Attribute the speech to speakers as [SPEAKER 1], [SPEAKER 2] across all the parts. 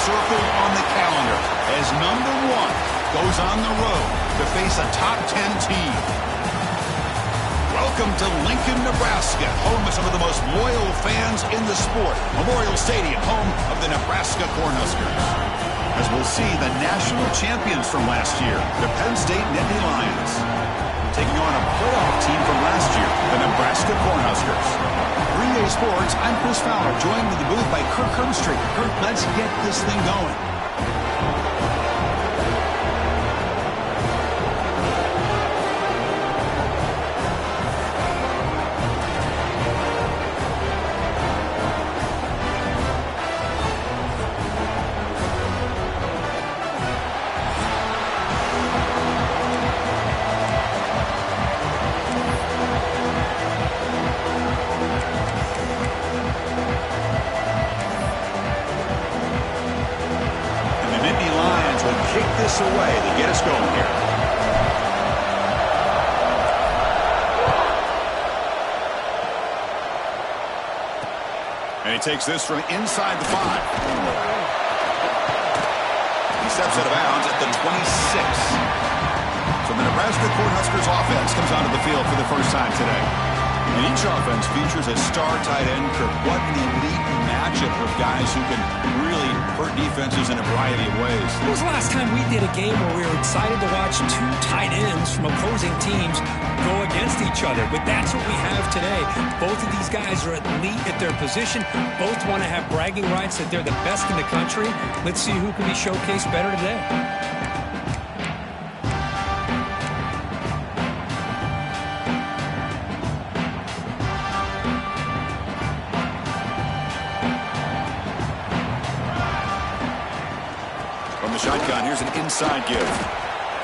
[SPEAKER 1] circled on the calendar as number 1 goes on the road to face a top 10 team. Welcome to Lincoln, Nebraska, home of some of the most loyal fans in the sport. Memorial Stadium, home of the Nebraska Cornhuskers. As we'll see the national champions from last year, the Penn State Nittany Lions, taking on a playoff team from last year, the Nebraska Cornhuskers. 3A Sports, I'm Chris Fowler, joined in the booth by Kirk Herbstreit. Kirk, let's get this thing going. This away to get us going here. And he takes this from inside the 5. He steps out of bounds at the 26. So the Nebraska Cornhuskers offense comes onto the field for the first time today. And each offense features a star tight end. What an elite matchup of guys who can really hurt defenses in a variety of ways.
[SPEAKER 2] When was the last time we did a game where we were excited to watch 2 tight ends from opposing teams go against each other? But that's what we have today. Both of these guys are elite at their position. Both want to have bragging rights that they're the best in the country. Let's see who can be showcased better today.
[SPEAKER 1] Shotgun, here's an inside give.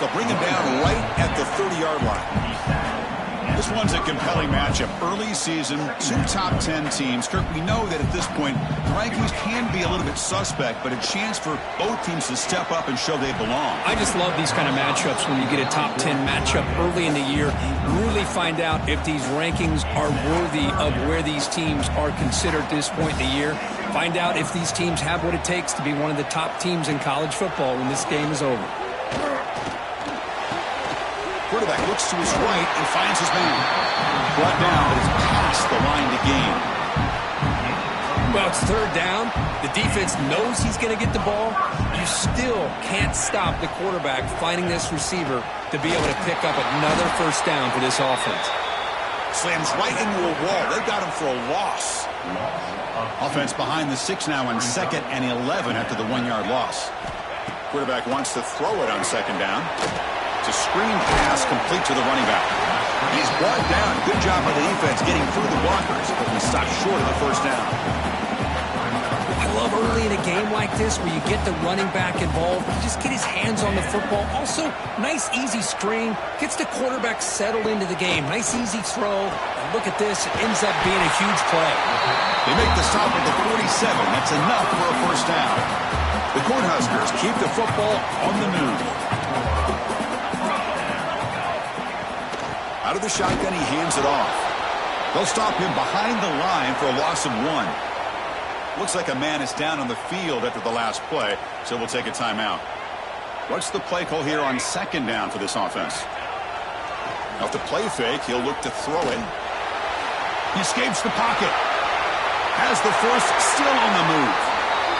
[SPEAKER 1] They'll bring him down right at the 30-yard line. This one's a compelling matchup. Early season, 2 top 10 teams. Kirk, we know that at this point, the rankings can be a little bit suspect, but a chance for both teams to step up and show they belong.
[SPEAKER 2] I just love these kind of matchups when you get a top 10 matchup early in the year. Really find out if these rankings are worthy of where these teams are considered at this point in the year. Find out if these teams have what it takes to be one of the top teams in college football when this game is over.
[SPEAKER 1] Quarterback looks to his right and finds his man. Brought down, but it's past the line to gain.
[SPEAKER 2] Well, it's 3rd down. The defense knows he's going to get the ball. You still can't stop the quarterback finding this receiver to be able to pick up another 1st down for this offense.
[SPEAKER 1] Slams right into a wall. They've got him for a loss. Offense behind the 6 now on 2nd and 11 after the 1-yard loss. Quarterback wants to throw it on 2nd down. It's a screen pass complete to the running back. He's brought down. Good job by the defense getting through the blockers, but we stop short of the 1st down.
[SPEAKER 2] I love early in a game like this where you get the running back involved. You just get his hands on the football. Also, nice, easy screen. Gets the quarterback settled into the game. Nice, easy throw. And look at this. It ends up being a huge play.
[SPEAKER 1] They make the stop at the 47. That's enough for a 1st down. The Cornhuskers keep the football on the move. Out of the shotgun, he hands it off. They'll stop him behind the line for a loss of 1. Looks like a man is down on the field after the last play, so we'll take a timeout. What's the play call here on 2nd down for this offense? Off the play fake, he'll look to throw it. He escapes the pocket. Has the force still on the move.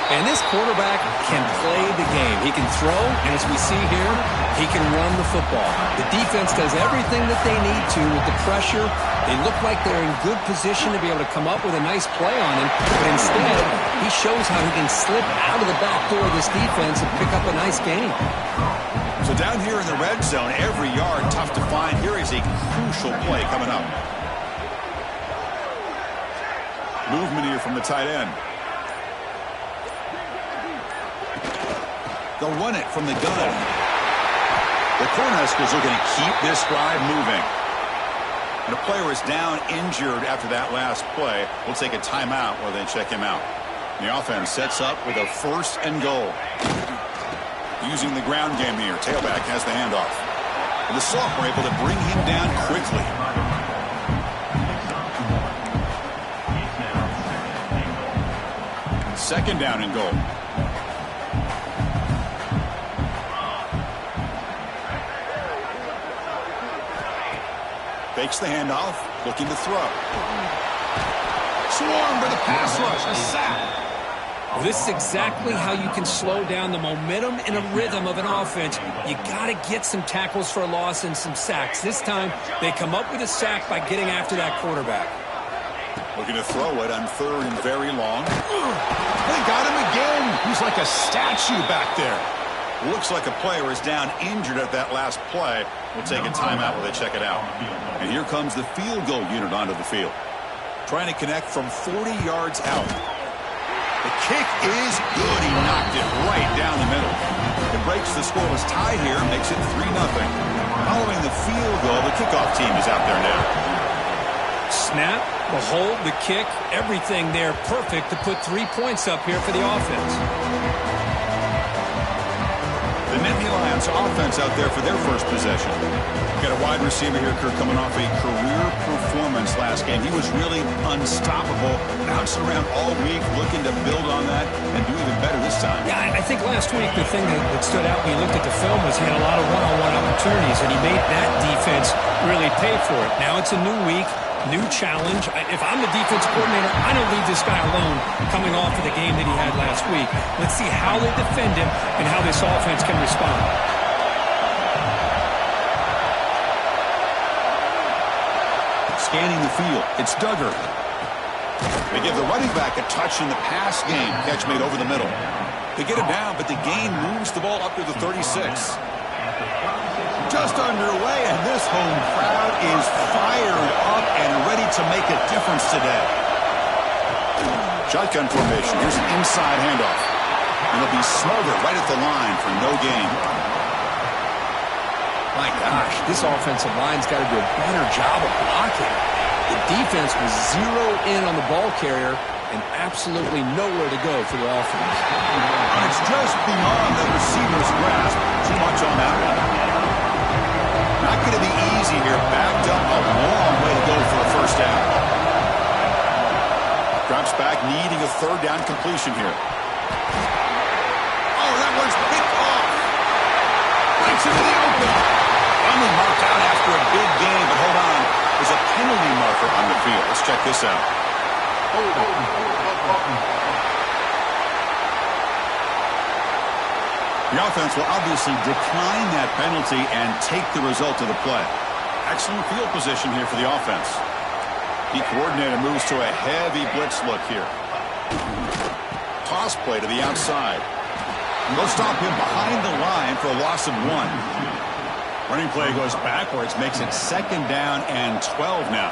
[SPEAKER 2] And this quarterback can play the game. He can throw, and as we see here, he can run the football. The defense does everything that they need to with the pressure. They look like they're in good position to be able to come up with a nice play on him, but instead, he shows how he can slip out of the back door of this defense and pick up a nice gain.
[SPEAKER 1] So down here in the red zone, every yard tough to find. Here is a crucial play coming up. Movement here from the tight end. They'll run it from the gun. The Cornhuskers are going to keep this drive moving. And a player is down injured after that last play. We'll take a timeout while they check him out. The offense sets up with a 1st and goal. Using the ground game here. Tailback has the handoff. And the Soft were able to bring him down quickly. Second down and goal. Fakes the handoff, looking to throw. Swarmed by the pass rush, a sack.
[SPEAKER 2] Well, this is exactly how you can slow down the momentum and a rhythm of an offense. You got to get some tackles for a loss and some sacks. This time, they come up with a sack by getting after that quarterback.
[SPEAKER 1] Looking to throw it on 3rd and very long. They got him again. He's like a statue back there. Looks like a player is down injured at that last play. We'll take a timeout while they check it out. And here comes the field goal unit onto the field. Trying to connect from 40 yards out. The kick is good. He knocked it right down the middle. It breaks the scoreless tie here, makes it 3-0. Following the field goal, the kickoff team is out there now.
[SPEAKER 2] Snap, the hold, the kick, everything there perfect to put 3 points up here for the offense.
[SPEAKER 1] The Nittany Lions offense out there for their first possession. Got a wide receiver here, Kirk, coming off a career performance last game. He was really unstoppable, bouncing around all week, looking to build on that and do even better this time.
[SPEAKER 2] Yeah, I think last week the thing that stood out when you looked at the film was he had a lot of one-on-one opportunities, and he made that defense really pay for it. Now it's a new week, new challenge. If I'm the defense coordinator, I don't leave this guy alone coming off of the game that he had last week. Let's see how they defend him and how this offense can respond.
[SPEAKER 1] Scanning the field, it's Duggar. They give the running back a touch in the pass game. Catch made over the middle. They get it down, but the gain moves the ball up to the 36. Just underway, and this home crowd is fired up and ready to make a difference today. Shotgun formation. Here's an inside handoff. And it'll be smothered right at the line for no gain.
[SPEAKER 2] My gosh, this offensive line's got to do a better job of blocking. The defense was zeroed in on the ball carrier and absolutely nowhere to go for the offense.
[SPEAKER 1] It's just beyond the receiver's grasp. Too much on that one. Not going to be easy here. Backed up a long way to go for a first down. Drops back, needing a 3rd down completion here. Oh, that one's picked off. Breaks into the open. Only marked out after a big game, but hold on. There's a penalty marker on the field. Let's check this out. The offense will obviously decline that penalty and take the result of the play. Excellent field position here for the offense. The coordinator moves to a heavy blitz look here. Toss play to the outside. They'll stop him behind the line for a loss of 1. Running play goes backwards, makes it 2nd down and 12 now.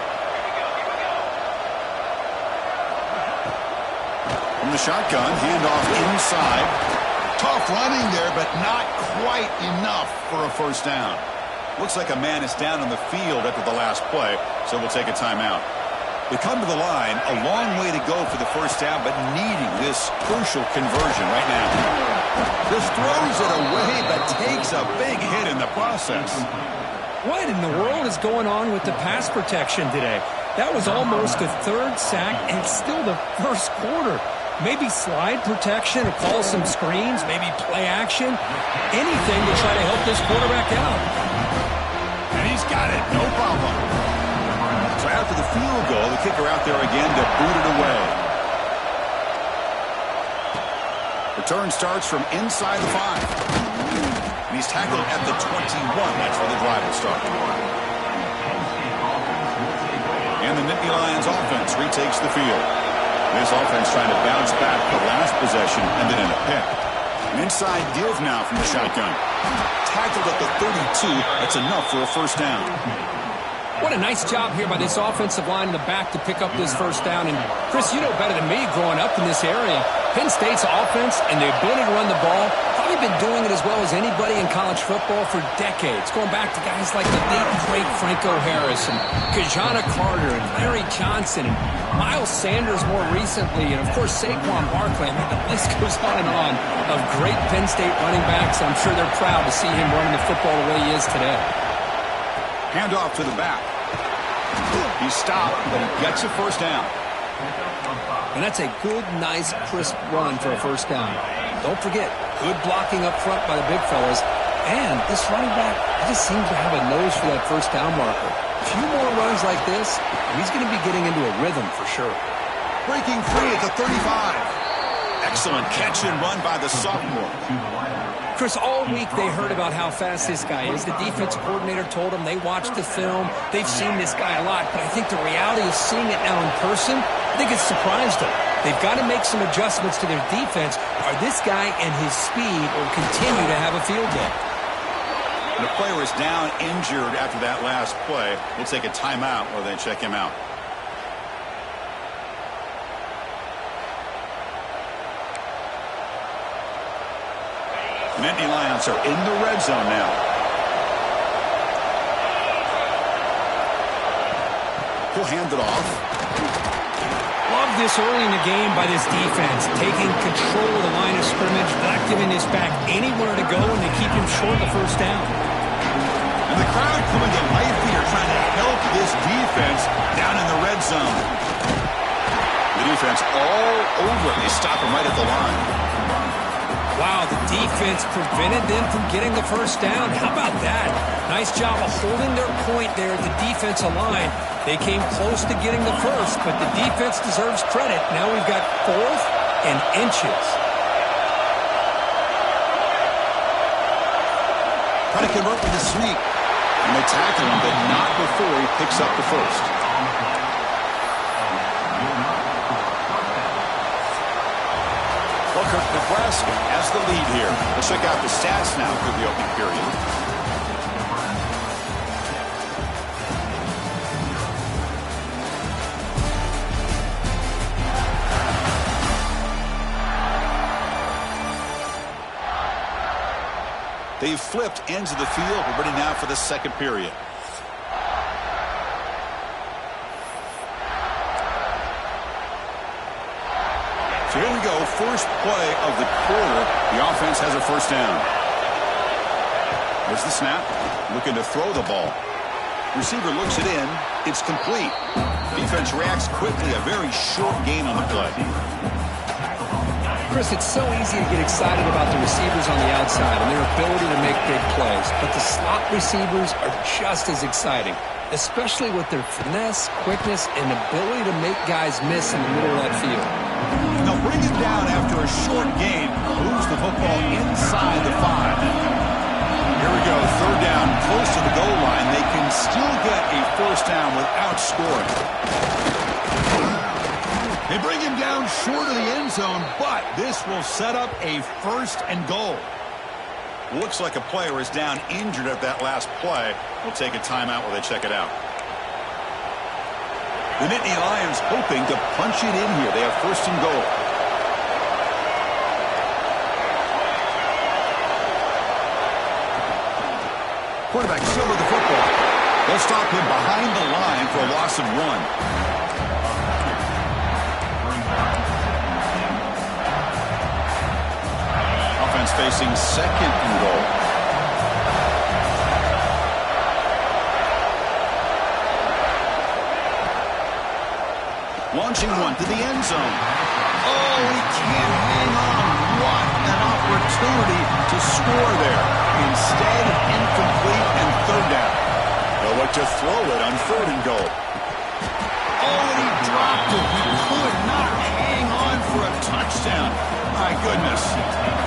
[SPEAKER 1] From the shotgun, handoff inside. Tough running there, but not quite enough for a first down. Looks like a man is down on the field after the last play, so we'll take a timeout. They come to the line, a long way to go for the first down, but needing this crucial conversion right now. Just throws it away, but takes a big hit in the process.
[SPEAKER 2] What in the world is going on with the pass protection today? That was almost a 3rd sack, and it's still the first quarter. Maybe slide protection or call some screens, maybe play action, anything to try to help this quarterback out.
[SPEAKER 1] And he's got it, no problem. So after the field goal, the kicker out there again to boot it away. Return starts from inside the 5. And he's tackled at the 21. That's where the drive will start. And the Nittany Lions offense retakes the field. This offense trying to bounce back the last possession and then in a pick. An inside give now from the shotgun. Tackled at the 32. That's enough for a first down.
[SPEAKER 2] What a nice job here by this offensive line in the back to pick up this first down. And, Chris, you know better than me growing up in this area, Penn State's offense and the ability to run the ball, probably been doing it as well as anybody in college football for decades, going back to guys like the late, great Franco Harris and Kajana Carter and Larry Johnson and Miles Sanders more recently, and, of course, Saquon Barkley. I mean, the list goes on and on of great Penn State running backs. I'm sure they're proud to see him running the football the way he is today.
[SPEAKER 1] Handoff to the back. He's stopped, but he gets a first down.
[SPEAKER 2] And that's a good, nice, crisp run for a first down. Don't forget, good blocking up front by the big fellas. And this running back, he just seems to have a nose for that first down marker. few more runs like this, and he's going to be getting into a rhythm for sure.
[SPEAKER 1] Breaking free at the 35. Excellent catch and run by the sophomore.
[SPEAKER 2] Chris, all week they heard about how fast this guy is. The defensive coordinator told them they watched the film. They've seen this guy a lot, but I think the reality of seeing it now in person, I think it's surprised them. They've got to make some adjustments to their defense, or this guy and his speed will continue to have a field day.
[SPEAKER 1] The player is down injured after that last play. We'll take a timeout while they check him out. Nittany Lions are in the red zone now. He'll hand it off.
[SPEAKER 2] Love this early in the game by this defense, taking control of the line of scrimmage, not giving his back anywhere to go, and they keep him short of the first down.
[SPEAKER 1] And the crowd coming to life here, trying to help this defense down in the red zone. The defense all over. They stop him right at the line.
[SPEAKER 2] Wow, the defense prevented them from getting the first down. How about that? Nice job of holding their point there at the defensive line. They came close to getting the first, but the defense deserves credit. Now we've got 4th and inches.
[SPEAKER 1] Trying to convert with the sneak. And they tackle him, but not before he picks up the first. Nebraska has the lead here. Let's check out the stats now through the opening period. They've flipped ends of the field. We're ready now for the second period. So here we go, first play of the quarter. The offense has a first down. There's the snap, looking to throw the ball. Receiver looks it in, it's complete. Defense reacts quickly, a very short gain on the play.
[SPEAKER 2] Chris, it's so easy to get excited about the receivers on the outside and their ability to make big plays, but the slot receivers are just as exciting, especially with their finesse, quickness, and ability to make guys miss in the middle of that field.
[SPEAKER 1] They'll bring it down after a short gain. Moves the football inside the 5. Here we go, third down, close to the goal line. They can still get a first down without scoring. They bring him down short of the end zone, but this will set up a first and goal. Looks like a player is down injured at that last play. We'll take a timeout while they check it out. The Nittany Lions hoping to punch it in here. They have first and goal. Quarterback still with the football. They'll stop him behind the line for a loss of 1. Offense facing second and goal. Launching one to the end zone. Oh, he can't hang on. What an opportunity to score there. Instead, incomplete and third down. They'll look to throw it on third and goal. Oh, and he dropped it. He could not hang on for a touchdown. My goodness.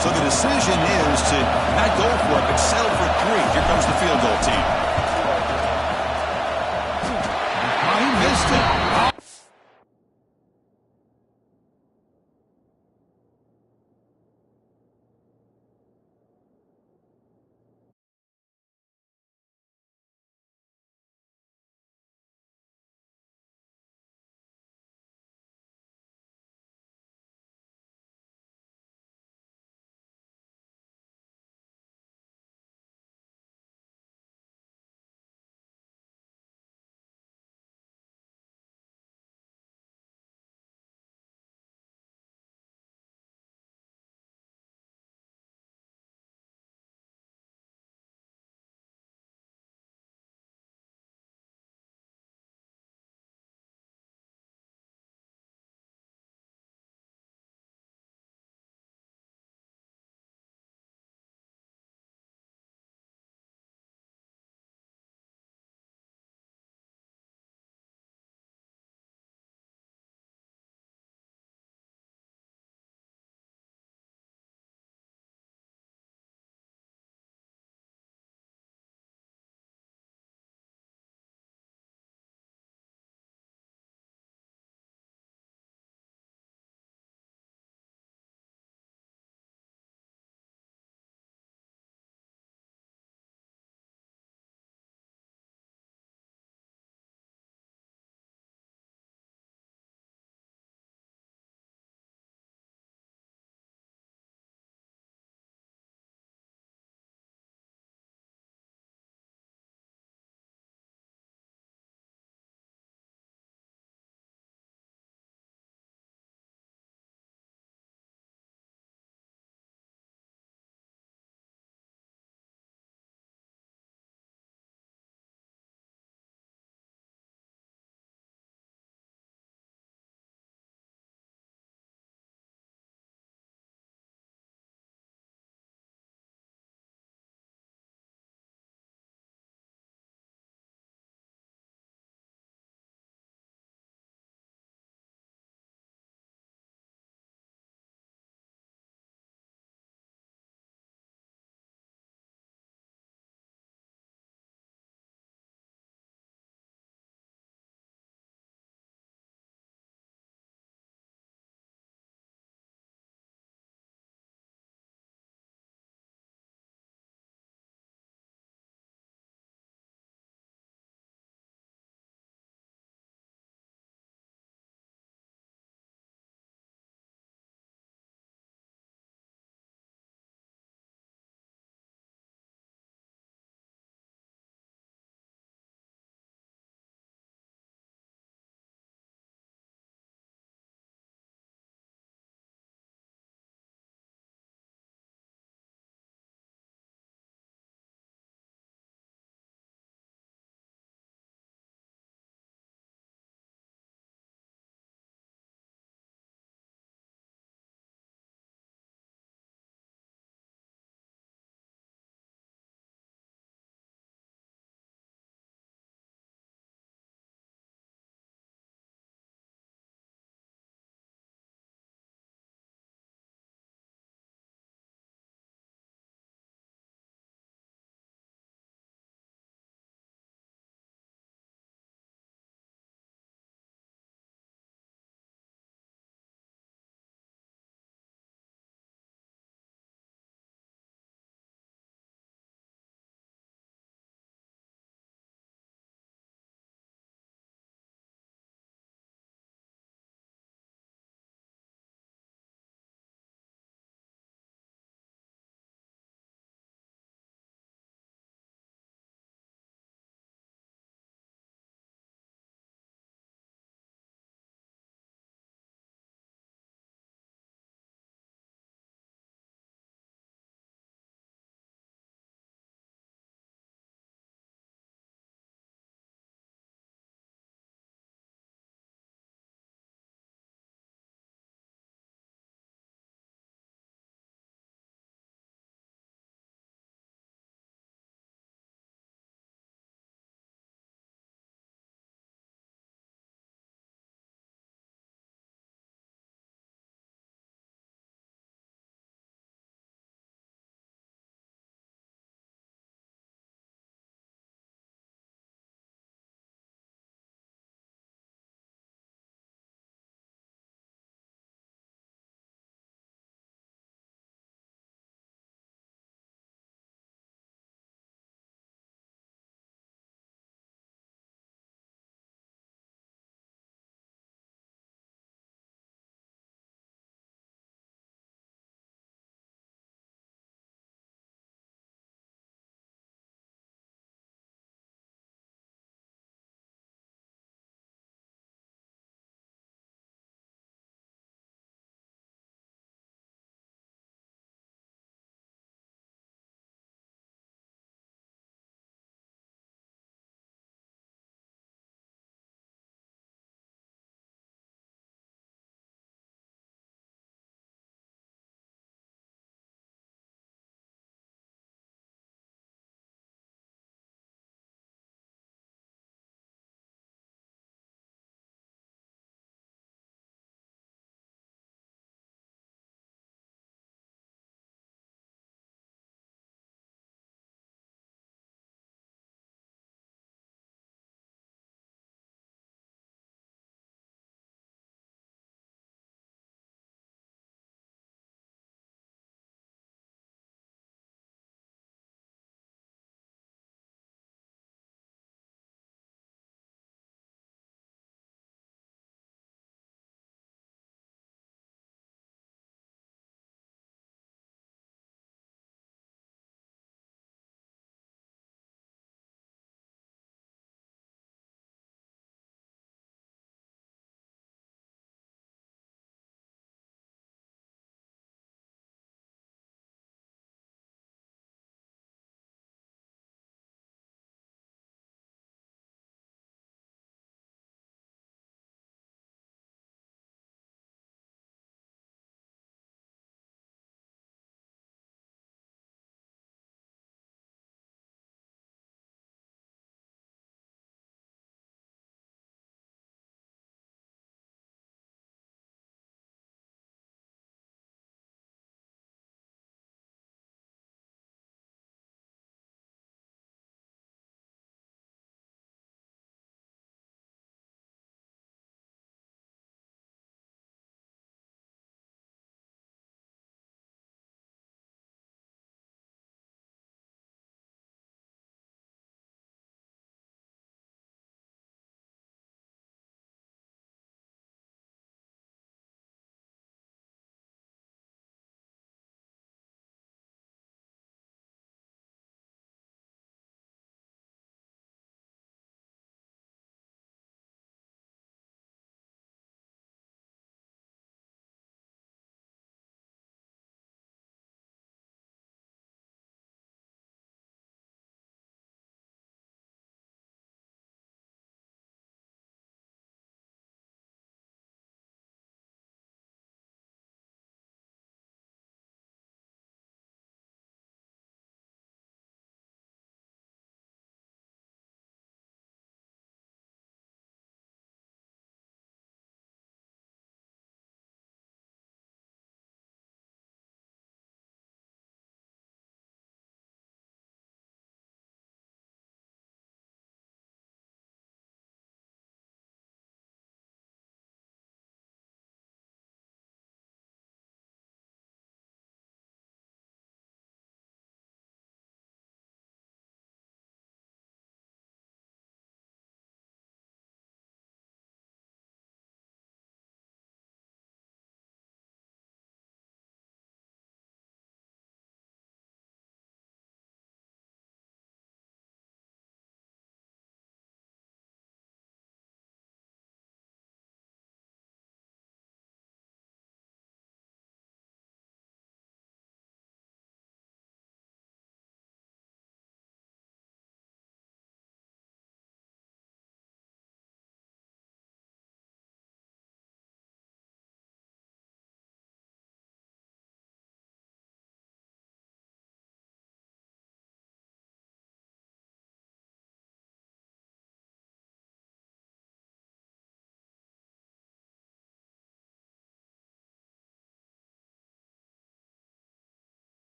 [SPEAKER 1] So the decision is to not go for it, but settle for 3. Here comes the field goal team. Oh, he missed it.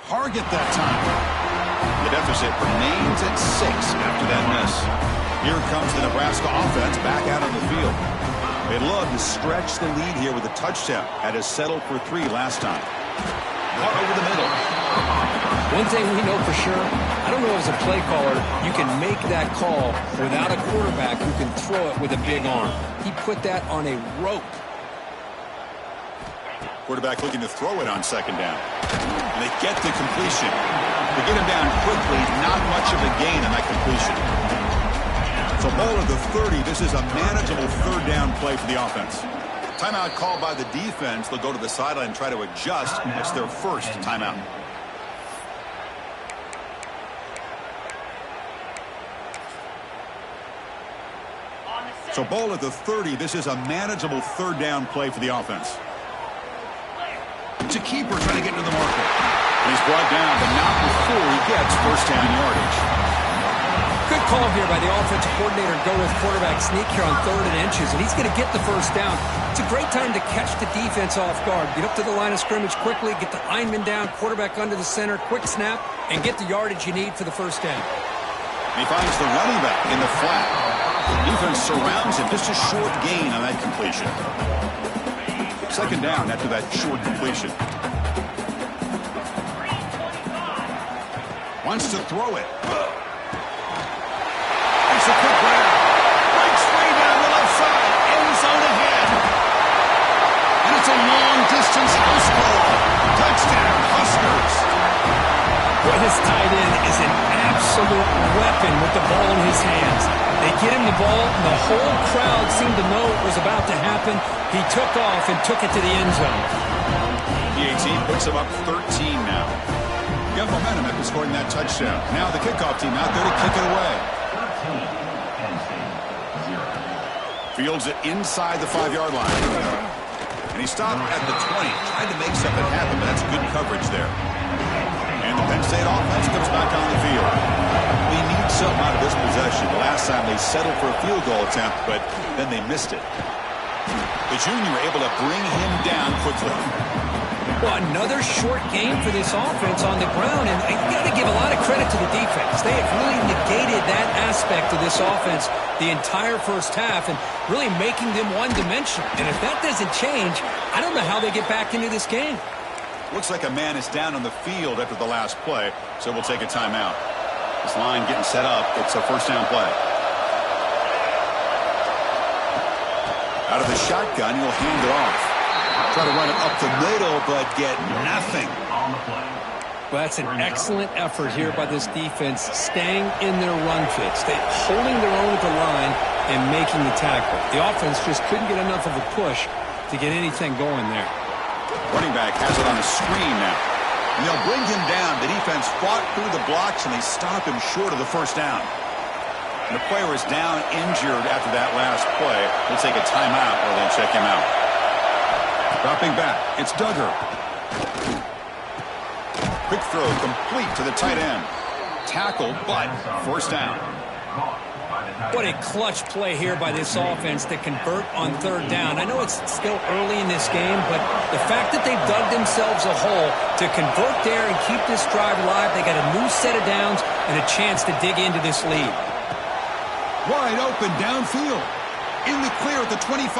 [SPEAKER 1] target that time. The deficit remains at 6 after that miss. Here comes the Nebraska offense back out on the field. They'd love to stretch the lead here with a touchdown. Had to settle for 3 last time. Caught over the middle.
[SPEAKER 2] One thing we know for sure, I don't know as a play caller, you can make that call without a quarterback who can throw it with a big arm. He put that on a rope.
[SPEAKER 1] Quarterback looking to throw it on second down. And they get the completion. They get him down quickly, not much of a gain on that completion. So ball at the 30. This is a manageable third down play for the offense. Timeout called by the defense. They'll go to the sideline and try to adjust. It's their first timeout. So ball at the 30. This is a manageable third down play for the offense. It's a keeper trying to get into the market. And he's brought down, but not before he gets first down yardage.
[SPEAKER 2] Good call here by the offensive coordinator to go with quarterback sneak here on 3rd and inches, and he's going to get the first down. It's a great time to catch the defense off guard. Get up to the line of scrimmage quickly, get the lineman down, quarterback under the center, quick snap, and get the yardage you need for the first down.
[SPEAKER 1] He finds the running back in the flat. The defense surrounds him. Just a short gain on that completion. Second down after that short completion. Wants to throw it. It's a quick grab. Breaks free down the left side. End zone ahead. And it's a long-distance house ball. Touchdown, Huskers.
[SPEAKER 2] Boy, this tight end is an absolute weapon with the ball in his hands. They get him the ball, and the whole crowd seemed to know it was about to happen. He took off and took it to the end zone.
[SPEAKER 1] PAT puts him up 13 now. Got momentum after scoring that touchdown. Now the kickoff team out there to kick it away. Fields it inside the 5-yard line. And he stopped at the 20. Tried to make something happen, but that's good coverage there. And the Penn State offense comes back on the field. They need something out of this possession. The last time they settled for a field goal attempt, but then they missed it. The junior able to bring him down quickly.
[SPEAKER 2] Well, another short game for this offense on the ground, and you got to give a lot of credit to the defense. They have really negated that aspect of this offense the entire first half and really making them one-dimensional. And if that doesn't change, I don't know how they get back into this game.
[SPEAKER 1] Looks like a man is down on the field after the last play, so we'll take a timeout. This line getting set up. It's a first down play. Out of the shotgun, he'll hand it off. Try to run it up the middle, but get nothing.
[SPEAKER 2] Well, that's an excellent effort here by this defense, staying in their run fits. They're holding their own at the line and making the tackle. The offense just couldn't get enough of a push to get anything going there.
[SPEAKER 1] Running back has it on a screen now. And they'll bring him down. The defense fought through the blocks, and they stop him short of the first down. And the player is down injured after that last play. They'll take a timeout or they'll check him out. Dropping back, it's Duggar. Quick throw complete to the tight end. Tackle, but first down.
[SPEAKER 2] What a clutch play here by this offense to convert on third down. I know it's still early in this game, but the fact that they've dug themselves a hole to convert there and keep this drive alive, they got a new set of downs and a chance to dig into this lead.
[SPEAKER 1] Wide open downfield. In the clear at the 25.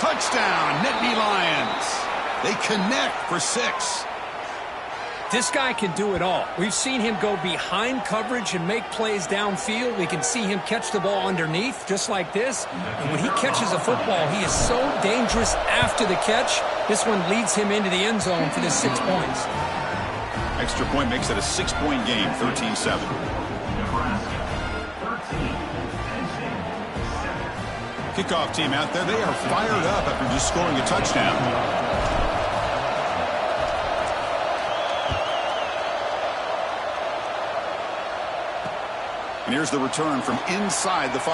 [SPEAKER 1] Touchdown, Nittany Lions. They connect for 6.
[SPEAKER 2] This guy can do it all. We've seen him go behind coverage and make plays downfield. We can see him catch the ball underneath just like this. And when he catches a football, he is so dangerous after the catch. This one leads him into the end zone for the 6 points.
[SPEAKER 1] Extra point makes it a 6-point game, 13-7. Kickoff team out there. They are fired up after just scoring a touchdown. And here's the return from inside the 5.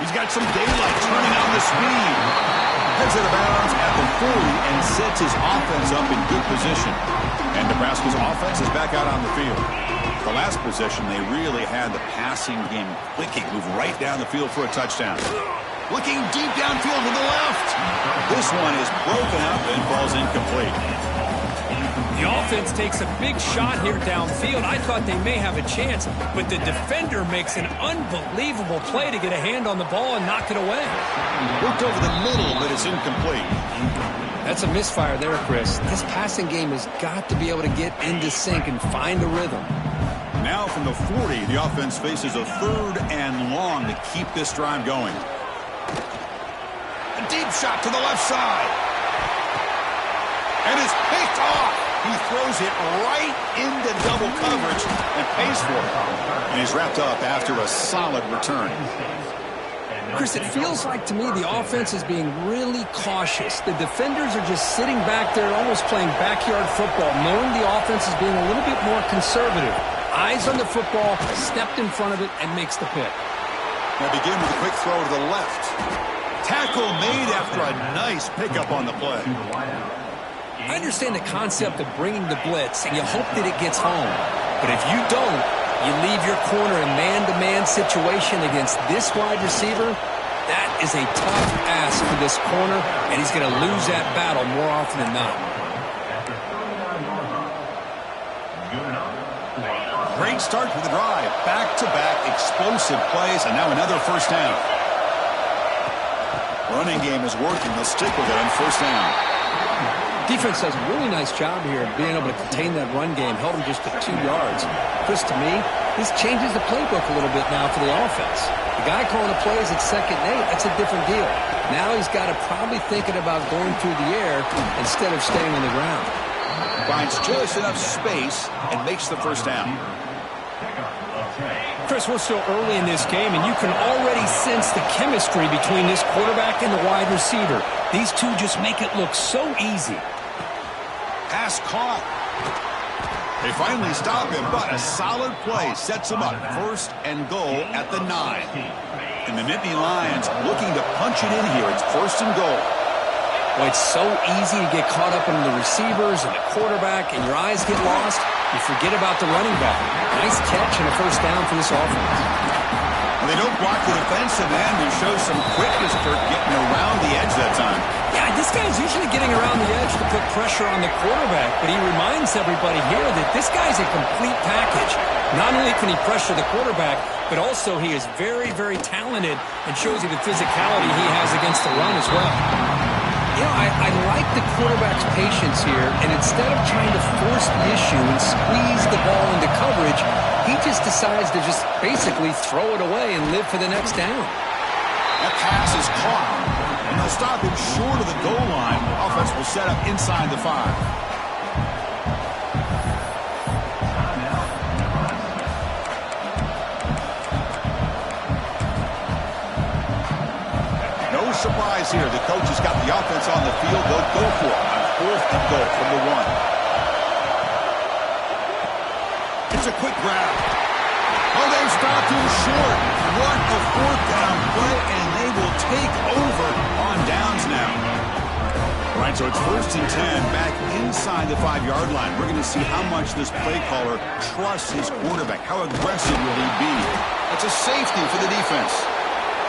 [SPEAKER 1] He's got some daylight turning on the speed. Heads out of bounds at the 40 and sets his offense up in good position. And Nebraska's offense is back out on the field. The last possession, they really had the passing game clicking. Move right down the field for a touchdown. Looking deep downfield to the left. This one is broken up and falls incomplete.
[SPEAKER 2] The offense takes a big shot here downfield. I thought they may have a chance, but the defender makes an unbelievable play to get a hand on the ball and knock it away.
[SPEAKER 1] Looked over the middle, but it's incomplete.
[SPEAKER 2] That's a misfire there, Chris. This passing game has got to be able to get into sync and find a rhythm.
[SPEAKER 1] Now from the 40, the offense faces a 3rd and long to keep this drive going. A deep shot to the left side. And it's picked off. He throws it right into double coverage and pays for it. And he's wrapped up after a solid return.
[SPEAKER 2] Chris, it feels like to me the offense is being really cautious. The defenders are just sitting back there almost playing backyard football, knowing the offense is being a little bit more conservative. Eyes on the football, stepped in front of it, and makes the pick.
[SPEAKER 1] They begin with a quick throw to the left. Tackle made after a nice pickup on the play.
[SPEAKER 2] I understand the concept of bringing the blitz, and you hope that it gets home. But if you don't, you leave your corner in man-to-man situation against this wide receiver. That is a tough ask for this corner, and he's going to lose that battle more often than not.
[SPEAKER 1] Great start to the drive. Back-to-back explosive plays, and now another first down. Running game is working. They'll stick with it on first down.
[SPEAKER 2] Defense does a really nice job here of being able to contain that run game. Held him just to 2 yards. Chris, to me, this changes the playbook a little bit now for the offense. The guy calling the plays at 2nd and 8, that's a different deal. Now he's got to probably thinking about going through the air instead of staying on the ground.
[SPEAKER 1] Finds just enough space and makes the first down.
[SPEAKER 2] Chris, we're still early in this game, and you can already sense the chemistry between this quarterback and the wide receiver. These two just make it look so easy.
[SPEAKER 1] Pass caught. They finally stop him, but a solid play sets him up. 1st and goal at the 9. And the Nittany Lions looking to punch it in here. It's 1st and goal.
[SPEAKER 2] Well, it's so easy to get caught up in the receivers and the quarterback, and your eyes get lost. You forget about the running back. Nice catch and a first down for this offense.
[SPEAKER 1] Well, they don't block the defensive end, who shows some quickness for getting around the edge that time.
[SPEAKER 2] Yeah, this guy's usually getting around the edge to put pressure on the quarterback, but he reminds everybody here that this guy's a complete package. Not only can he pressure the quarterback, but also he is very, very talented and shows you the physicality he has against the run as well. You know, I like the quarterback's patience here, and instead of trying to force the issue and squeeze the ball into coverage, he just decides to just basically throw it away and live for the next down.
[SPEAKER 1] That pass is caught, and they'll stop him short of the goal line. Offense will set up inside the 5. Surprise here. The coach has got the offense on the field. They'll go for it on 4th and goal from the 1. It's a quick grab. Oh, they've stopped him short. What a 4th down play, and they will take over on downs now. All right, so it's 1st and 10 back inside the 5-yard line. We're going to see how much this play caller trusts his quarterback. How aggressive will he be? That's a safety for the defense.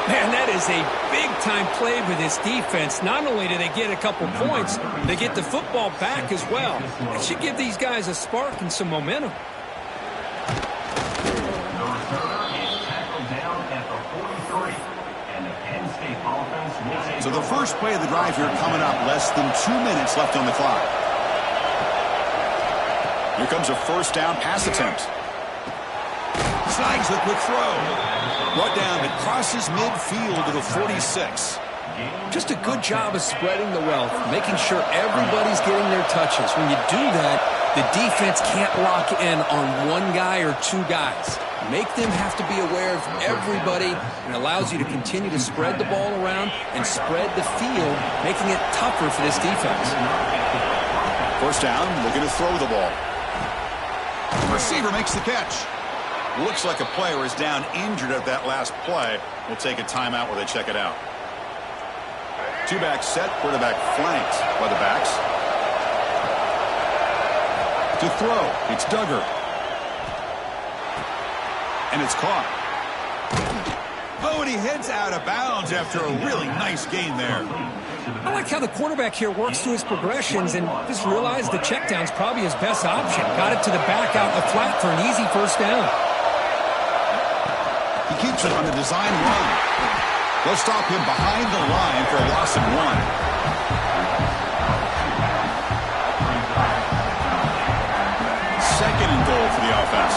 [SPEAKER 2] Man, that is a big-time play for this defense. Not only do they get a couple points, they get the football back as well. It should give these guys a spark and some momentum.
[SPEAKER 1] So the first play of the drive here coming up. Less than 2 minutes left on the clock. Here comes a first down pass attempt. Snags the quick throw. Brought down, it crosses midfield to the 46.
[SPEAKER 2] Just a good job of spreading the wealth, making sure everybody's getting their touches. When you do that, the defense can't lock in on one guy or 2 guys. Make them have to be aware of everybody, and allows you to continue to spread the ball around and spread the field, making it tougher for this defense.
[SPEAKER 1] First down, looking to throw the ball. The receiver makes the catch. Looks like a player is down injured at that last play. We'll take a timeout while they check it out. 2-back set, quarterback flanked by the backs. To throw, it's Duggar. And it's caught. Oh, and he heads out of bounds after a really nice gain there.
[SPEAKER 2] I like how the quarterback here works through his progressions and just realized the check down's probably his best option. Got it to the back out in the flat for an easy first down.
[SPEAKER 1] He keeps it on the design run. They'll stop him behind the line for a loss of 1. Second and goal for the offense.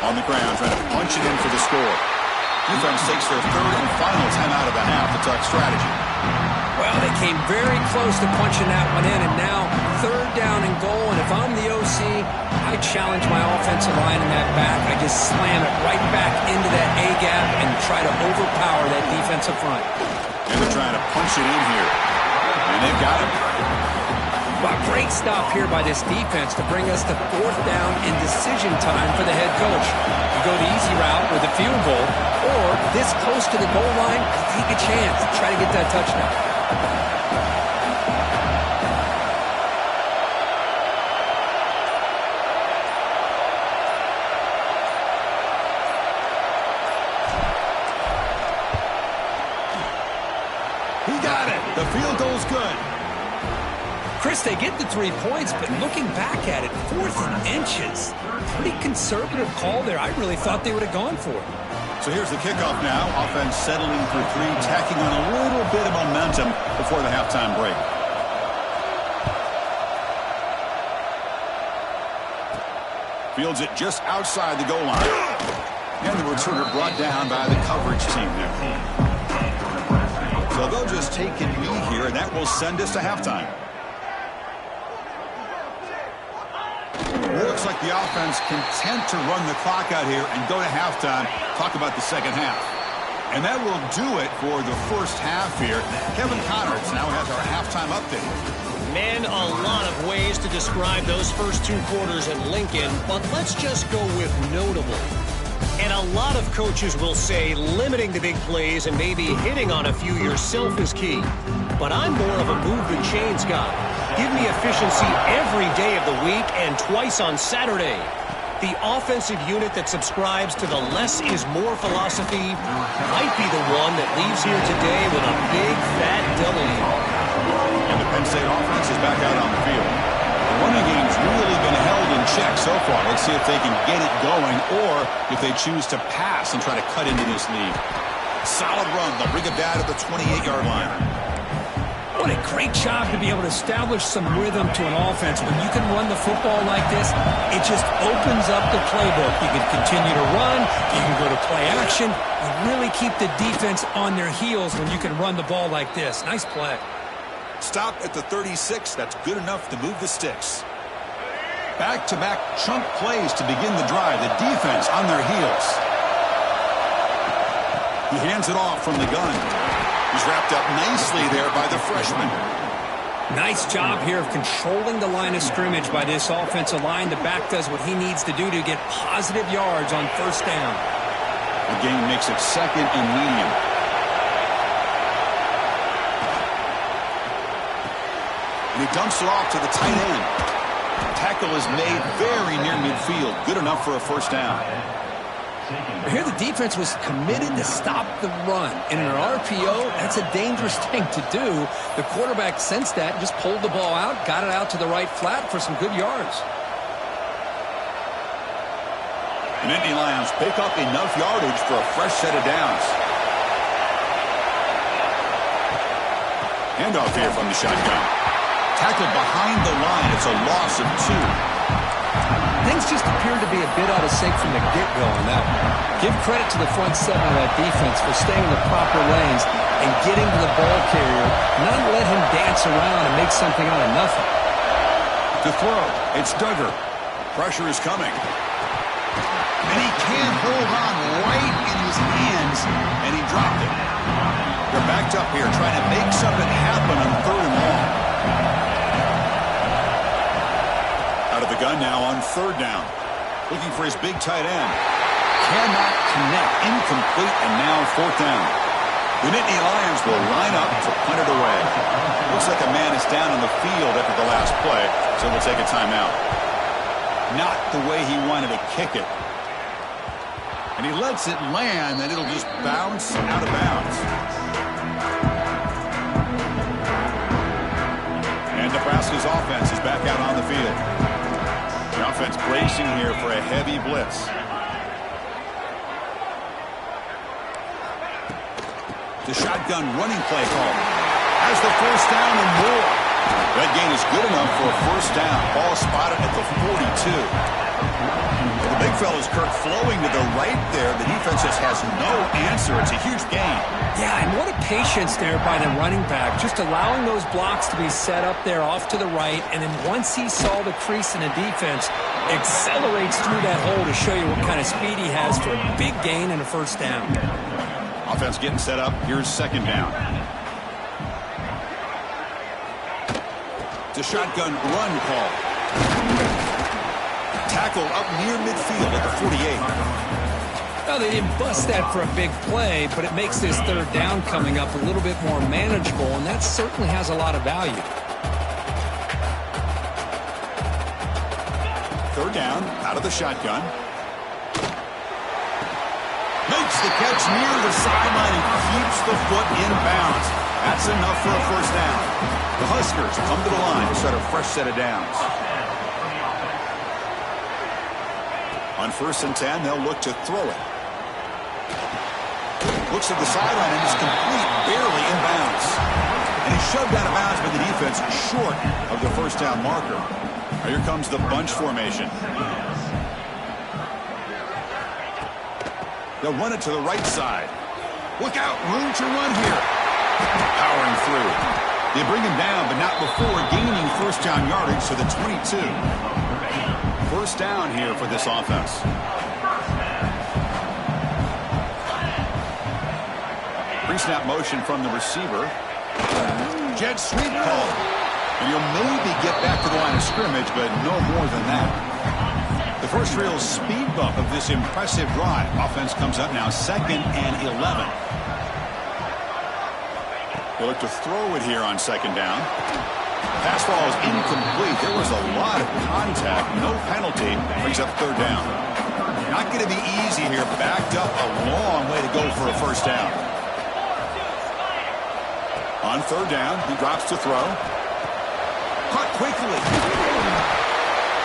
[SPEAKER 1] On the ground, trying to punch it in for the score. Defense takes their third and final timeout of the half to talk strategy.
[SPEAKER 2] Well, they came very close to punching that one in, and now third down and goal. And if I'm the OC, I challenge my offensive line in that back. I just slam it right back into that A-gap and try to overpower that defensive front.
[SPEAKER 1] And they're trying to punch it in here. And they've got it.
[SPEAKER 2] Well, great stop here by this defense to bring us to fourth down and decision time for the head coach. You go the easy route with a field goal, or this close to the goal line, take a chance. Try to get that touchdown.
[SPEAKER 1] He got it. The field goal's good.
[SPEAKER 2] Chris, they get the 3 points, but looking back at it, 4th and inches. Pretty conservative call there. I really thought they would have gone for it.
[SPEAKER 1] So here's the kickoff now. Offense settling for 3, tacking on a little bit of momentum before the halftime break. Fields it just outside the goal line. And the returner brought down by the coverage team there. So they'll just take a knee here, and that will send us to halftime. Looks like the offense content to run the clock out here and go to halftime. Talk about the second half. And that will do it for the first half here. Kevin Connerts now has our halftime update.
[SPEAKER 3] Man, a lot of ways to describe those first 2 quarters at Lincoln, but let's just go with notable. And a lot of coaches will say limiting the big plays and maybe hitting on a few yourself is key. But I'm more of a move the chains guy. Give me efficiency every day of the week and twice on Saturday. The offensive unit that subscribes to the less is more philosophy might be the one that leaves here today with a big fat W.
[SPEAKER 1] And the Penn State offense is back out on the field. The running game's really been held in check so far. Let's see if they can get it going or if they choose to pass and try to cut into this lead. Solid run. They'll bring it down at the 28-yard line.
[SPEAKER 2] What a great job to be able to establish some rhythm to an offense. When you can run the football like this, it just opens up the playbook. You can continue to run. You can go to play action. You really keep the defense on their heels when you can run the ball like this. Nice play.
[SPEAKER 1] Stop at the 36. That's good enough to move the sticks. Back-to-back chunk plays to begin the drive. The defense on their heels. He hands it off from the gun. He's wrapped up nicely there by the freshman.
[SPEAKER 2] Nice job here of controlling the line of scrimmage by this offensive line. The back does what he needs to do to get positive yards on first down.
[SPEAKER 1] The game makes it second and medium. And he dumps it off to the tight end. Tackle is made very near midfield. Good enough for a first down.
[SPEAKER 2] Here the defense was committed to stop the run. In an RPO, that's a dangerous thing to do. The quarterback sensed that and just pulled the ball out, got it out to the right flat for some good yards.
[SPEAKER 1] The Nittany Lions pick up enough yardage for a fresh set of downs. Handoff here from the shotgun. Tackled behind the line. It's a loss of 2.
[SPEAKER 2] Things just appeared to be a bit out of sync from the get-go on that one. Give credit to the front seven of that defense for staying in the proper lanes and getting to the ball carrier, not let him dance around and make something out of nothing.
[SPEAKER 1] To throw, it's Duggar. Pressure is coming. And he can't hold on right in his hands, and he dropped it. They're backed up here trying to make something happen on third and long. Out of the gun now on third down. Looking for his big tight end. Cannot connect. Incomplete, and now fourth down. The Nittany Lions will line up to punt it away. Looks like a man is down on the field after the last play, so we'll take a timeout. not the way he wanted to kick it. And he lets it land, and it'll just bounce out of bounds. And Nebraska's offense is back out on the field. The offense bracing here for a heavy blitz. The shotgun running play call. Has the first down and more. That gain is good enough for a first down. Ball spotted at the 42. The big fella's Kirk flowing to the right there. The defense just has no answer. It's a huge gain.
[SPEAKER 2] Yeah, and what a patience there by the running back. Just allowing those blocks to be set up there off to the right. And then once he saw the crease in the defense, accelerates through that hole to show you what kind of speed he has for a big gain and a first down.
[SPEAKER 1] Offense getting set up. Here's second down. The shotgun run call. Tackle up near midfield at the 48.
[SPEAKER 2] Well, they didn't bust that for a big play, but it makes this third down coming up a little bit more manageable, and that certainly has a lot of value.
[SPEAKER 1] Third down, out of the shotgun. Makes the catch near the sideline and keeps the foot in bounds. That's enough for a first down. The Huskers come to the line to start a fresh set of downs. On 1st and 10, they'll look to throw it. Looks at the sideline and it's complete, barely in bounds. And he's shoved out of bounds by the defense short of the first down marker. Now here comes the bunch formation. They'll run it to the right side. Look out, room to run here. Powering through. They bring him down, but not before gaining first down yardage to the 22. First down here for this offense. Pre-snap motion from the receiver. Jet sweep call. And he'll maybe get back to the line of scrimmage, but no more than that. The first real speed bump of this impressive drive. Offense comes up now 2nd and 11. They look to throw it here on 2nd down. Pass ball is incomplete. There was a lot of contact. No penalty. Brings up 3rd down. Not going to be easy here. Backed up a long way to go for a first down. On 3rd down, he drops to throw. Caught quickly.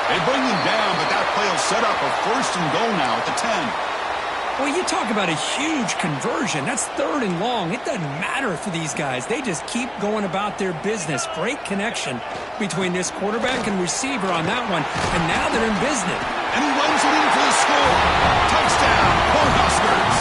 [SPEAKER 1] They bring him down, but that play will set up a 1st and goal now at the 10.
[SPEAKER 2] Well, you talk about a huge conversion. That's 3rd and long. It doesn't matter for these guys. They just keep going about their business. Great connection between this quarterback and receiver on that one. And now they're in business.
[SPEAKER 1] And he runs it in for the score. Touchdown, Cornhuskers.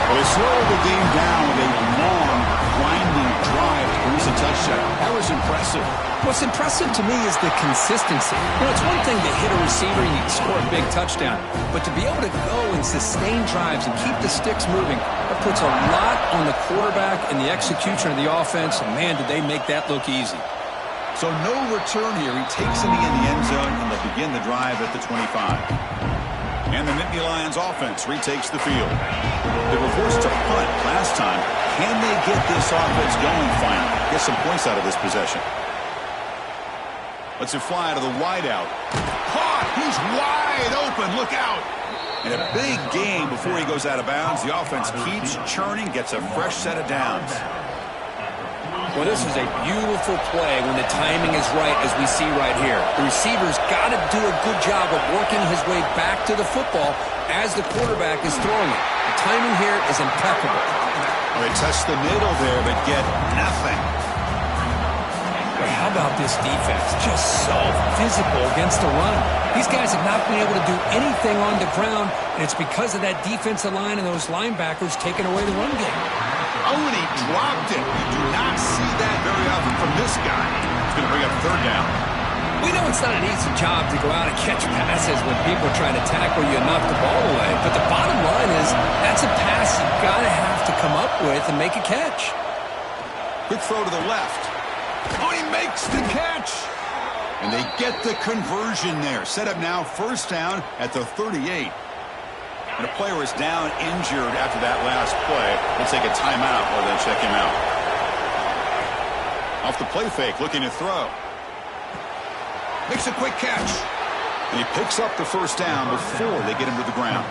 [SPEAKER 1] Well, they slow the game down with a long, winding drive to produce a touchdown. That was impressive.
[SPEAKER 2] What's impressive to me is the consistency. You know, it's one thing to hit a receiver and you score a big touchdown, but to be able to go and sustain drives and keep the sticks moving, that puts a lot on the quarterback and the execution of the offense, and man, did they make that look easy.
[SPEAKER 1] So no return here. He takes it in the end zone, and they'll begin the drive at the 25. And the Nittany Lions offense retakes the field. They were forced to punt last time. Can they get this offense going finally? Get some points out of this possession. Lets it fly to the wideout. Caught! He's wide open. Look out! And a big gain before he goes out of bounds. The offense keeps churning, gets a fresh set of downs.
[SPEAKER 2] Well, this is a beautiful play when the timing is right, as we see right here. The receiver's got to do a good job of working his way back to the football as the quarterback is throwing it. The timing here is impeccable.
[SPEAKER 1] Well, they touch the middle there, but get nothing.
[SPEAKER 2] But how about this defense? Just so physical against the run. These guys have not been able to do anything on the ground, and it's because of that defensive line and those linebackers taking away the run game.
[SPEAKER 1] Oh, and he dropped it. You do not see that very often from this guy. He's going to bring up 3rd down.
[SPEAKER 2] We know it's not an easy job to go out and catch passes when people are trying to tackle you and knock the ball away. But the bottom line is that's a pass you've got to have to come up with and make a catch.
[SPEAKER 1] Quick throw to the left. Oh, he makes the catch. And they get the conversion there. Set up now 1st down at the 38. And a player is down injured after that last play. They'll take a timeout while they check him out. Off the play fake, looking to throw. Makes a quick catch. And he picks up the first down before they get him to the ground.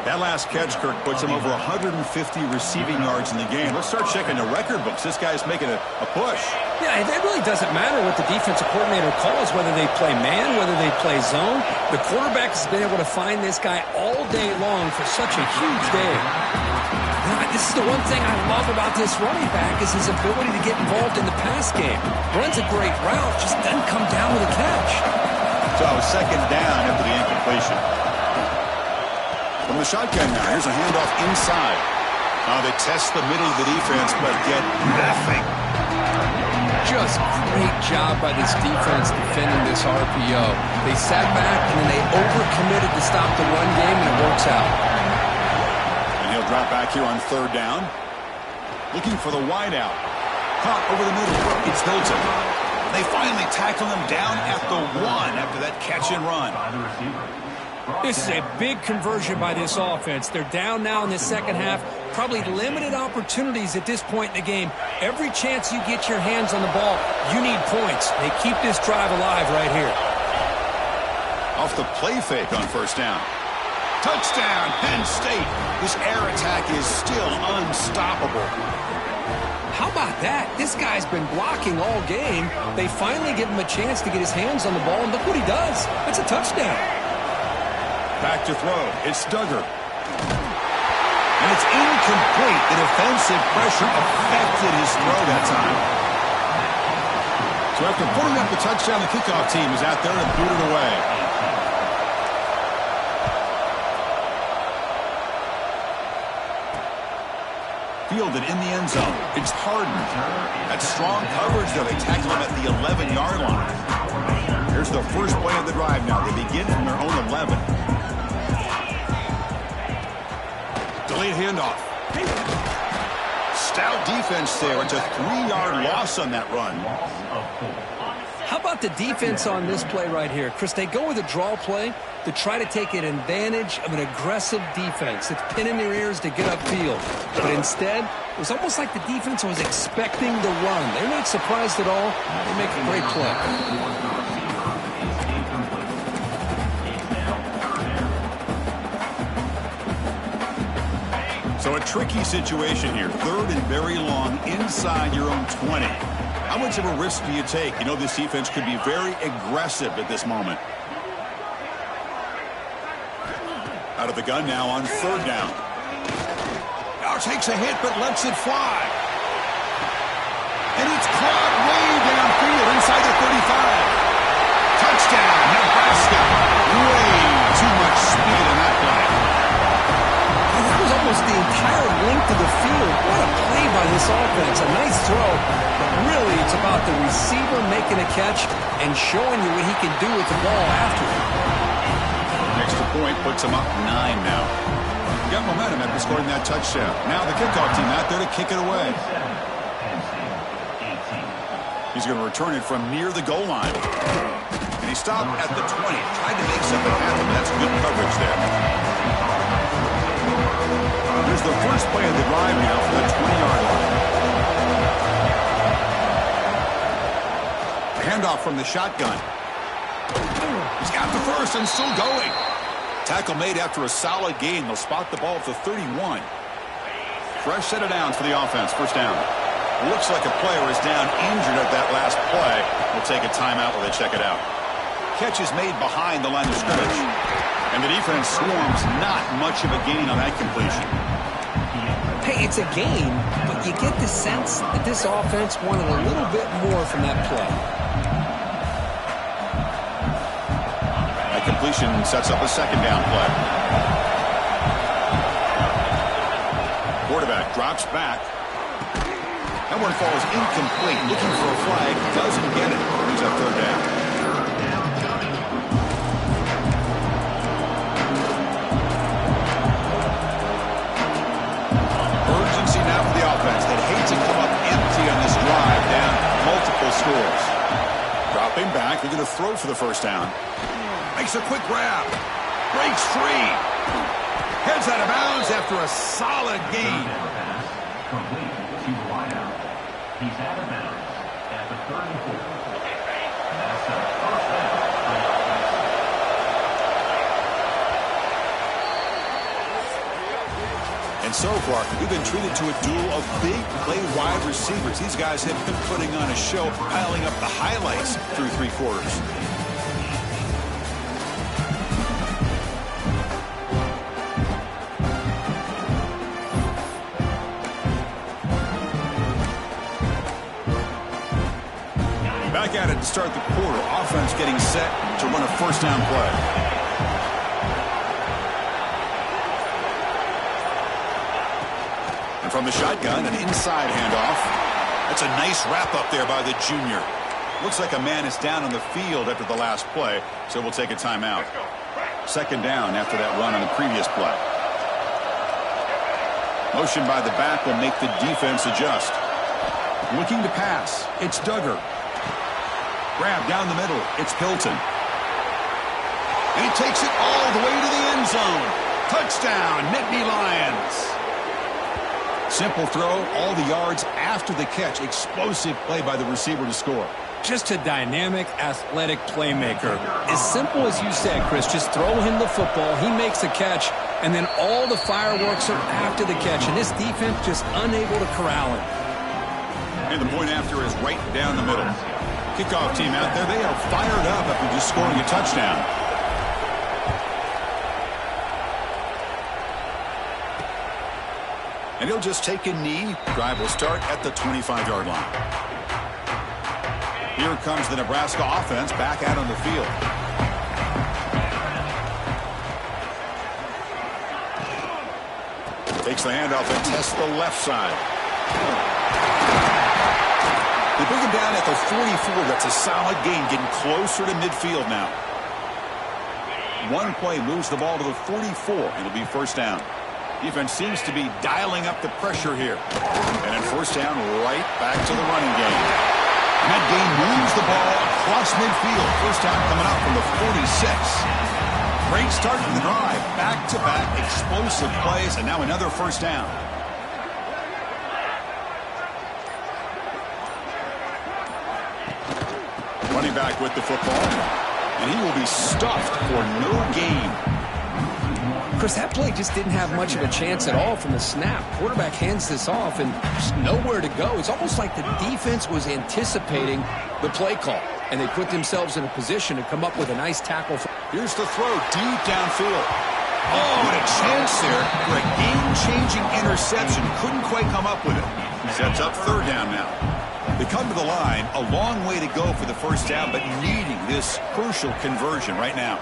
[SPEAKER 1] That last catch, Kirk, puts him over 150 receiving yards in the game. Let's start checking the record books. This guy's making a push.
[SPEAKER 2] Yeah, it really doesn't matter what the defensive coordinator calls, whether they play man, whether they play zone. The quarterback has been able to find this guy all day long for such a huge day. This is the one thing I love about this running back is his ability to get involved in the pass game. Runs a great route, just doesn't come down with a catch.
[SPEAKER 1] So second down after the incompletion. From the shotgun now, here's a handoff inside. They test the middle of the defense, but get nothing.
[SPEAKER 2] Just great job by this defense defending this RPO. They sat back, and then they overcommitted to stop the run game, and it works out.
[SPEAKER 1] And he'll drop back here on third down. Looking for the wideout. Caught over the middle. It's Hilton. They finally tackle him down at the 1 after that catch and run.
[SPEAKER 2] This is a big conversion by this offense. They're down now in the second half. Probably limited opportunities at this point in the game. Every chance you get your hands on the ball, you need points. They keep this drive alive right here.
[SPEAKER 1] Off the play fake on first down. Touchdown, Penn State. This air attack is still unstoppable.
[SPEAKER 2] How about that? This guy's been blocking all game. They finally give him a chance to get his hands on the ball, and look what he does. It's a touchdown.
[SPEAKER 1] Back to throw. It's Duggar. And it's incomplete. The defensive pressure affected his throw that time. So after putting up the touchdown, the kickoff team is out there to boot it away. Fielded in the end zone. It's Harden. That strong coverage, though. They tackle him at the 11-yard line. Here's the first play of the drive now. They begin from their own 11. Delayed handoff. Stout defense there. It's a 3-yard loss on that run.
[SPEAKER 2] How about the defense on this play right here? Chris, they go with a draw play to try to take an advantage of an aggressive defense. It's pinning their ears to get upfield. But instead, it was almost like the defense was expecting the run. They're not surprised at all. They make a great play.
[SPEAKER 1] So a tricky situation here. Third and very long inside your own 20. How much of a risk do you take? You know this defense could be very aggressive at this moment. Out of the gun now on third down. Now takes a hit but lets it fly. And it's caught way downfield inside the 35. Touchdown, Nebraska. Way too much speed in that play.
[SPEAKER 2] That was almost the entire length of the field. What a play by this offense. A nice throw, but really it's about the receiver making a catch and showing you what he can do with the ball after it.
[SPEAKER 1] Extra point puts him up 9 now. Got momentum after scoring that touchdown. Now the kickoff team out there to kick it away. He's going to return it from near the goal line. And he stopped at the 20. Tried to make something happen. That's good coverage there. Here's the first play of the drive now from the 20-yard line. The handoff from the shotgun. He's got the first and still going. Tackle made after a solid gain. They'll spot the ball at the 31. Fresh set of downs for the offense. First down. Looks like a player is down injured at that last play. We'll take a timeout while they check it out. Catch is made behind the line of scrimmage. And the defense swarms. Not much of a gain on that completion.
[SPEAKER 2] Hey, it's a gain, but you get the sense that this offense wanted a little bit more from that play.
[SPEAKER 1] Completion sets up a second down play. Quarterback drops back. That one falls incomplete. Looking for a flag. Doesn't get it. Brings up third down. Urgency now for the offense. They'd hate to come up empty on this drive. Down multiple scores. Dropping back. They're going to throw for the first down. Makes a quick grab. Breaks free. Heads out of bounds after a solid gain.
[SPEAKER 4] He's out of bounds at the 34.
[SPEAKER 1] so far, we've been treated to a duel of big play wide receivers. These guys have been putting on a show, piling up the highlights through 3 quarters. Back at it to start the quarter. Offense getting set to run a first down play. And from the shotgun, an inside handoff. That's a nice wrap up there by the junior. Looks like a man is down on the field after the last play, so we'll take a timeout. Second down after that run on the previous play. Motion by the back will make the defense adjust. Looking to pass. It's Duggar. Grab down the middle. It's Hilton. And he takes it all the way to the end zone. Touchdown, Nittany Lions. Simple throw, all the yards after the catch. Explosive play by the receiver to score.
[SPEAKER 2] Just a dynamic, athletic playmaker. As simple as you said, Chris, just throw him the football, he makes the catch, and then all the fireworks are after the catch, and this defense just unable to corral him.
[SPEAKER 1] And the point after is right down the middle. Kickoff team out there, they are fired up after just scoring a touchdown. And he'll just take a knee. Drive will start at the 25-yard line. Here comes the Nebraska offense back out on the field. Takes the handoff and tests the left side. They bring him down at the 44. That's a solid gain, getting closer to midfield now. One play moves the ball to the 44. It'll be first down. Defense seems to be dialing up the pressure here. And then first down, right back to the running game. And that gain moves the ball across midfield. First down coming up from the 46. Great start to the drive. Back-to-back explosive plays, and now another first down. Running back with the football. And he will be stuffed for no gain.
[SPEAKER 2] Chris, that play just didn't have much of a chance at all from the snap. Quarterback hands this off and just nowhere to go. It's almost like the defense was anticipating the play call, and they put themselves in a position to come up with a nice tackle.
[SPEAKER 1] Here's the throw deep downfield. Oh, what a chance there for a game-changing interception. Couldn't quite come up with it. Sets up third down now. They come to the line, a long way to go for the first down, but needing this crucial conversion right now.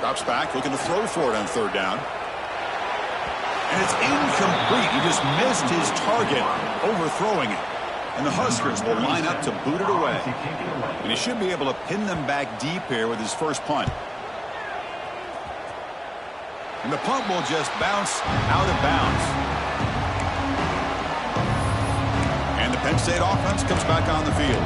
[SPEAKER 1] Drops back, looking to throw for it on third down. And it's incomplete. He just missed his target, overthrowing it. And the Huskers will line up to boot it away. And he should be able to pin them back deep here with his first punt. And the punt will just bounce out of bounds. And the Penn State offense comes back on the field.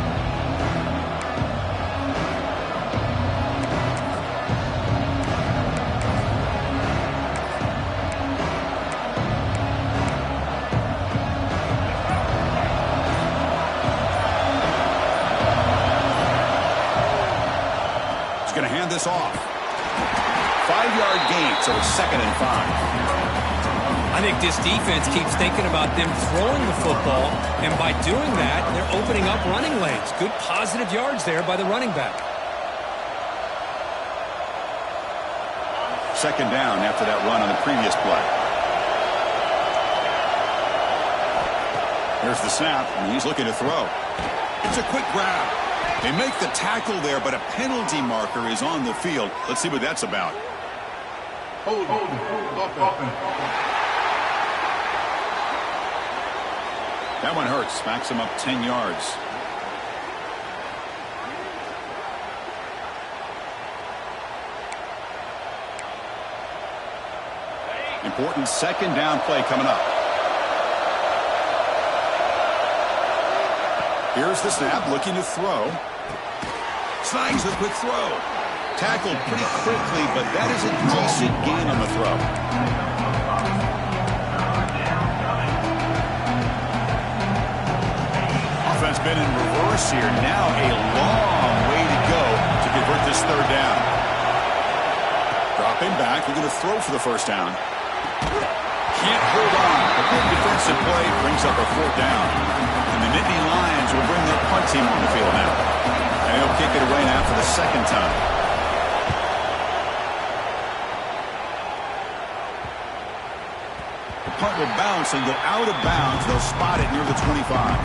[SPEAKER 1] Going to hand this off. 5-yard gain, so it's 2nd and 5.
[SPEAKER 2] I think this defense keeps thinking about them throwing the football, and by doing that, they're opening up running lanes. Good positive yards there by the running back.
[SPEAKER 1] Second down after that run on the previous play. Here's the snap, and he's looking to throw. It's a quick grab. They make the tackle there, but a penalty marker is on the field. Let's see what that's about. Hold. That one hurts. Smacks him up 10 yards. Important second down play coming up. Here's the snap, looking to throw. Snags the quick throw. Tackled pretty quickly, but that is a decent gain on the throw. Offense been in reverse here. Now a long way to go to convert this third down. Dropping back, looking to throw for the first down. can't hold on. A good defensive play brings up a 4th down. And the Nittany Lions will bring their punt team on the field now. And he'll kick it away now for the 2nd time. The punt will bounce and go out of bounds. They'll spot it near the 25.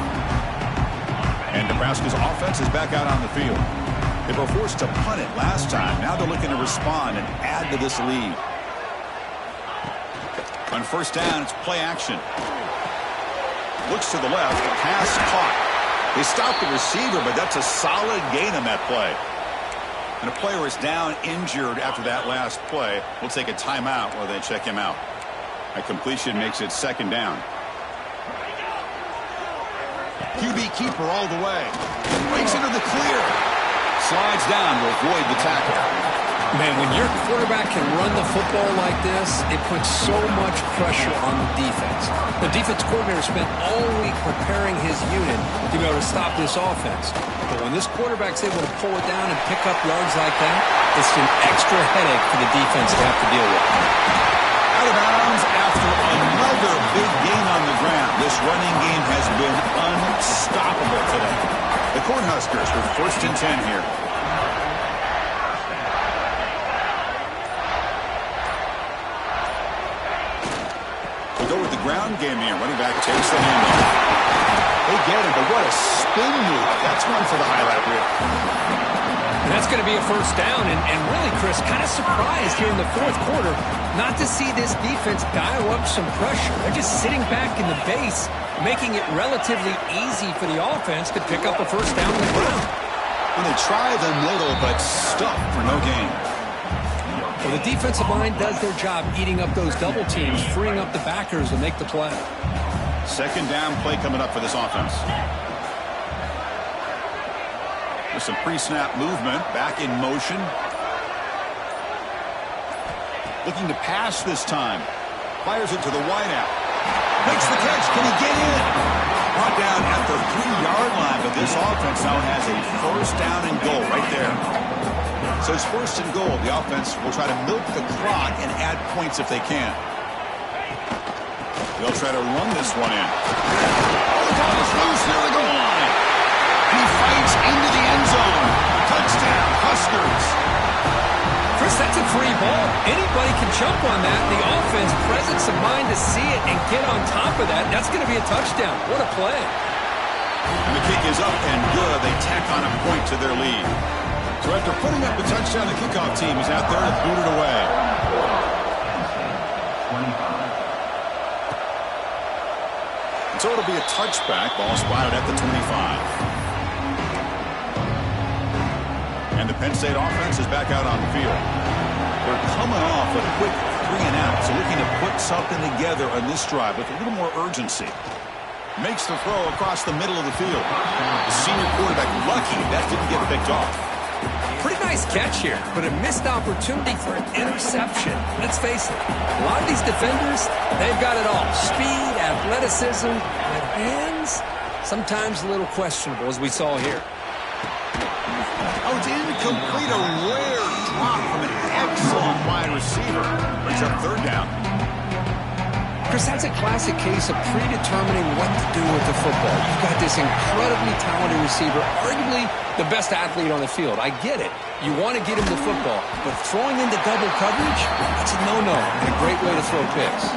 [SPEAKER 1] And Nebraska's offense is back out on the field. They were forced to punt it last time. Now they're looking to respond and add to this lead. On 1st down, it's play action. Looks to the left. Pass caught. They stopped the receiver, but that's a solid gain on that play. And a player is down injured after that last play. We'll take a timeout while they check him out. A completion makes it 2nd down. QB keeper all the way. Breaks into the clear. Slides down to avoid the tackle.
[SPEAKER 2] Man, when your quarterback can run the football like this, it puts so much pressure on the defense. The defense coordinator spent all week preparing his unit to be able to stop this offense. But when this quarterback's able to pull it down and pick up yards like that, it's an extra headache for the defense to have to deal with.
[SPEAKER 1] Out of bounds after another big gain on the ground. This running game has been unstoppable today. The Cornhuskers with 1st and 10 here. We'll go with the ground game here. Running back takes the handoff. They get it, but what a spin move. That's one for the highlight reel.
[SPEAKER 2] And that's going to be a 1st down. And really, Chris, kind of surprised here in the 4th quarter not to see this defense dial up some pressure. They're just sitting back in the base, making it relatively easy for the offense to pick up a 1st down on the ground.
[SPEAKER 1] When they try the middle, but stuck for no gain.
[SPEAKER 2] Well, the defensive line does their job eating up those double teams, freeing up the backers to make the play.
[SPEAKER 1] 2nd down play coming up for this offense. With some pre-snap movement, back in motion. Looking to pass this time. Fires it to the wideout. Makes the catch. Can he get in? Brought down at the 3-yard line, but this offense now has a 1st down and goal right there. So it's 1st and goal. The offense will try to milk the clock and add points if they can. They'll try to run this one in. The ball is loose near the goal line. He fights into the end zone. Touchdown, Huskers.
[SPEAKER 2] Chris, that's a free ball. Anybody can jump on that. The offense, presence of mind to see it and get on top of that. That's going to be a touchdown. What a play.
[SPEAKER 1] And the kick is up and good. They tack on a point to their lead. So after putting up the touchdown, the kickoff team is out there to boot it away.
[SPEAKER 4] 25.
[SPEAKER 1] So it'll be a touchback. Ball spotted at the 25. And the Penn State offense is back out on the field. They're coming off a quick 3-and-out, so looking to put something together on this drive with a little more urgency. Makes the throw across the middle of the field. The senior quarterback lucky that didn't get picked off.
[SPEAKER 2] Pretty nice catch here, but a missed opportunity for an interception. Let's face it, a lot of these defenders, they've got it all. Speed, athleticism, but hands, sometimes a little questionable, as we saw here.
[SPEAKER 1] Oh, it's incomplete. A rare drop from an excellent wide receiver. Brings up 3rd down.
[SPEAKER 2] Chris, that's a classic case of predetermining what to do with the football. You've got this incredibly talented receiver, arguably the best athlete on the field. I get it. You want to get him the football, but throwing into double coverage, that's a no-no and a great way to throw picks.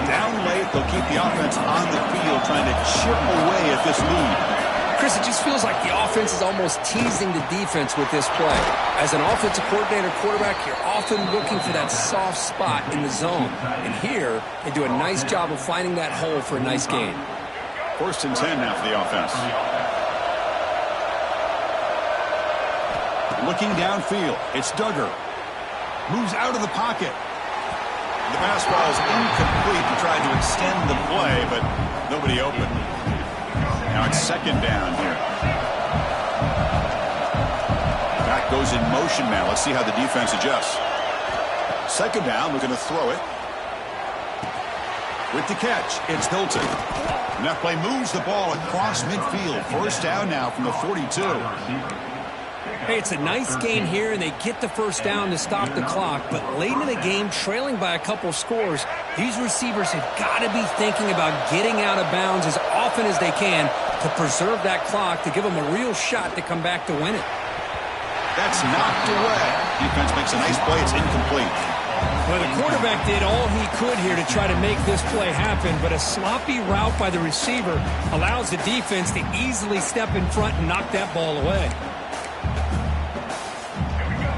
[SPEAKER 1] Down late, they'll keep the offense on the field, trying to chip away at this lead.
[SPEAKER 2] Chris, it just feels like the offense is almost teasing the defense with this play. As an offensive coordinator quarterback, you're often looking for that soft spot in the zone. And here, they do a nice job of finding that hole for a nice gain.
[SPEAKER 1] 1st and 10 now for the offense. Looking downfield, it's Duggar. Moves out of the pocket. The pass ball is incomplete and tried to extend the play, but nobody open. Now it's 2nd down here. Back goes in motion now. Let's see how the defense adjusts. 2nd down, we're going to throw it. With the catch, it's Hilton. And that play moves the ball across midfield. 1st down now from the 42.
[SPEAKER 2] Hey, it's a nice gain here, and they get the first down to stop the clock. But late in the game, trailing by a couple scores, these receivers have got to be thinking about getting out of bounds as often as they can to preserve that clock to give them a real shot to come back to win it.
[SPEAKER 1] That's knocked away. Defense makes a nice play. It's incomplete.
[SPEAKER 2] Well, the quarterback did all he could here to try to make this play happen, but a sloppy route by the receiver allows the defense to easily step in front and knock that ball away.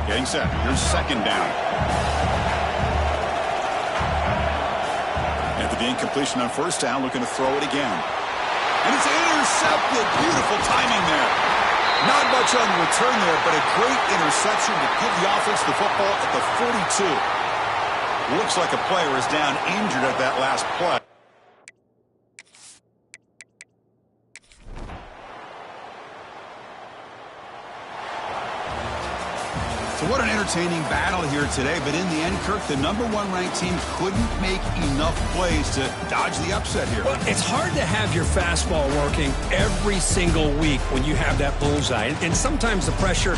[SPEAKER 1] Getting set. Here's second down. After the incompletion on first down, looking to throw it again. And it's intercepted. Beautiful timing there. Not much on the return there, but a great interception to give the offense the football at the 42. Looks like a player is down injured at that last play. So what an entertaining battle here today, but in the end, Kirk, the #1 ranked team couldn't make enough plays to dodge the upset here.
[SPEAKER 2] Well, it's hard to have your fastball working every single week when you have that bullseye, and sometimes the pressure